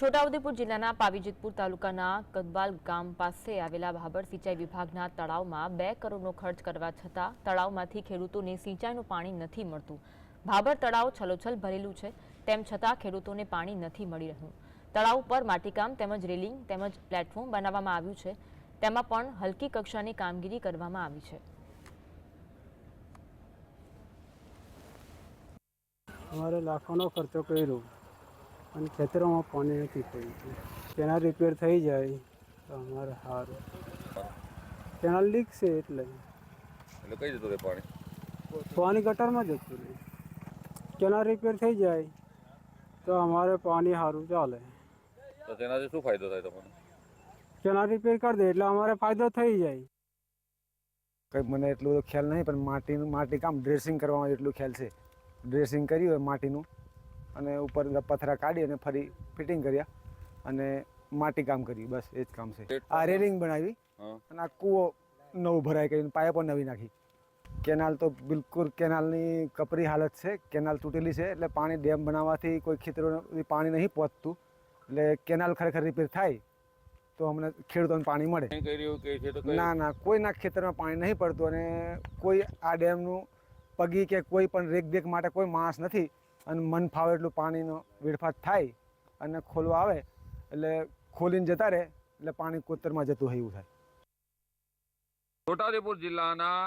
છોટાઉદેપુર જિલ્લાના પાવીજેતપુર તાલુકાના કદવાલ ગામ પાસે આવેલા ભાભર સિંચાઈ વિભાગના તળાવમાં 2 કરોડનો ખર્ચ કરવા છતાં તળાવમાંથી ખેડૂતોને સિંચાઈનું પાણી નથી મળતું। ભાભર તળાવ છલોછલ ભરેલું છે, તેમ છતાં ખેડૂતોને પાણી નથી મળી રહ્યું। તળાવ પર માટીકામ તેમજ રેલિંગ તેમજ પ્લેટફોર્મ બનાવવામાં આવ્યું છે, તેમાં પણ હલકી કક્ષાની કામગીરી કરવામાં આવી છે। हमारे लाखों खर्चो कर्यो અને ખેતરોમાં પાણી નથી પડ્યું। કેનાલ રિપેર થઈ જાય તો અમારે સારું। કેનાલ લીક છે એટલે કઈ જતું રહે પાણી? પાણી ગટરમાં જતું રહે। કેનાલ રિપેર થઈ જાય તો અમારે પાણી સારું ચાલે। તો તેનાથી શું ફાયદો થાય તમને? કેનાલ રિપેર કરી દે એટલે અમારે ફાયદો થઈ જાય। કંઈ મને એટલું તો ખ્યાલ નહીં, પણ માટી કામ ડ્રેસિંગ કરવામાં એટલું ખ્યાલ છે। ડ્રેસિંગ કર્યું હોય માટીનું અને ઉપર પથરા કાઢી અને ફરી ફિટિંગ કર્યા અને માટી કામ કર્યું, બસ એ જ કામ છે। આ રેલિંગ બનાવી અને આ કૂવો નવું ભરાઈ કરીને પાઇપો નવી નાખી। કેનાલ તો બિલકુલ કેનાલની કપરી હાલત છે, કેનાલ તૂટેલી છે, એટલે પાણી ડેમ બનાવવાથી કોઈ ખેતરોને પાણી નહીં પહોંચતું, એટલે કેનાલ ખરેખર રિપેર થાય તો અમને ખેડૂતોને પાણી મળે। ના, કોઈના ખેતરમાં પાણી નહીં પડતું અને કોઈ આ ડેમનું પગી કે કોઈ પણ રેખદેખ માટે કોઈ માણસ નથી અને મન ફાવે એટલું પાણીનો વેડફાટ થાય અને ખોલવા આવે એટલે ખોલીને જતા રહે એટલે પાણી કોતરમાં જતું હોય એવું થાય। છોટાઉદેપુર જિલ્લાના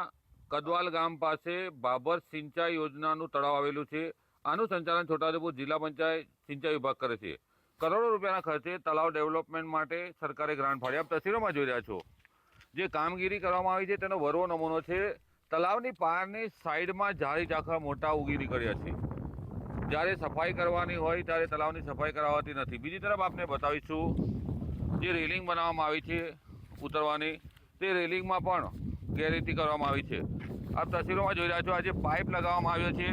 કદવાલ ગામ પાસે ભાભર સિંચાઈ યોજનાનું તળાવ આવેલું છે। આનું સંચાલન છોટાઉદેપુર જિલ્લા પંચાયત સિંચાઈ વિભાગ કરે છે। કરોડો રૂપિયાના ખર્ચે તળાવ ડેવલપમેન્ટ માટે સરકારે ગ્રાન્ટ ફાળી। આપ તસવીરોમાં જોઈ રહ્યા છો જે કામગીરી કરવામાં આવી છે તેનો વરવો નમૂનો છે। તળાવની પારની સાઈડમાં ઝાડી ઝાંખરા મોટા ઉગી નીકળ્યા છે। જ્યારે સફાઈ કરવાની હોય ત્યારે તળાવની સફાઈ કરાવતી નથી। બીજી તરફ આપને બતાવીશું જે રેલિંગ બનાવવામાં આવી છે ઉતરવાની, તે રેલિંગમાં પણ ગેરરીતિ કરવામાં આવી છે। આપ તસવીરોમાં જોઈ રહ્યા છો આ જે પાઇપ લગાવવામાં આવ્યો છે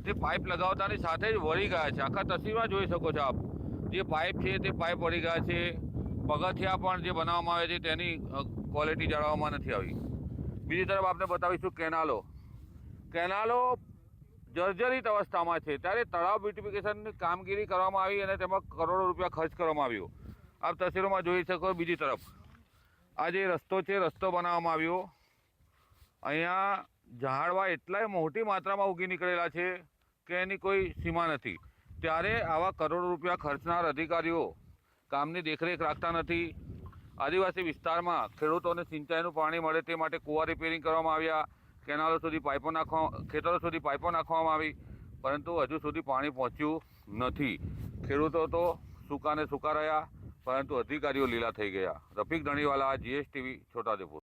તે પાઇપ લગાવતાની સાથે જ વળી ગયા છે। આખા તસવીરમાં જોઈ શકો છો આપ, જે પાઇપ છે તે પાઇપ વળી ગયા છે। પગથિયા પણ જે બનાવવામાં આવે છે તેની ક્વોલિટી જાળવવામાં નથી આવી। બીજી તરફ આપણે બતાવીશું કેનાલો જર્જરિત અવસ્થામાં છે, ત્યારે તળાવ બ્યુટિફિકેશનની કામગીરી કરવામાં આવી અને તેમાં કરોડો રૂપિયા ખર્ચ કરવામાં આવ્યો। આપ તસવીરોમાં જોઈ શકો। બીજી તરફ આ જે રસ્તો છે, રસ્તો બનાવવામાં આવ્યો, અહીંયા ઝાડવા એટલાય મોટી માત્રામાં ઉગી નીકળેલા છે કે એની કોઈ સીમા નથી। ત્યારે આવા કરોડો રૂપિયા ખર્ચનાર અધિકારીઓ કામની દેખરેખ રાખતા નથી। આદિવાસી વિસ્તારમાં ખેડૂતોને સિંચાઈનું પાણી મળે તે માટે કૂવા રિપેરિંગ કરવામાં આવ્યા, કેનાલો સુધી પાઇપો ખેતરો સુધી પાઇપો નાખવામાં આવી, પરંતુ હજુ સુધી પાણી પહોંચ્યું નથી। ખેડૂતો તો સૂકાને સૂકા રહ્યા, પરંતુ અધિકારીઓ લીલા થઈ ગયા। રફીક ધણીવાલા, GSTV, છોટાઉદેપુર।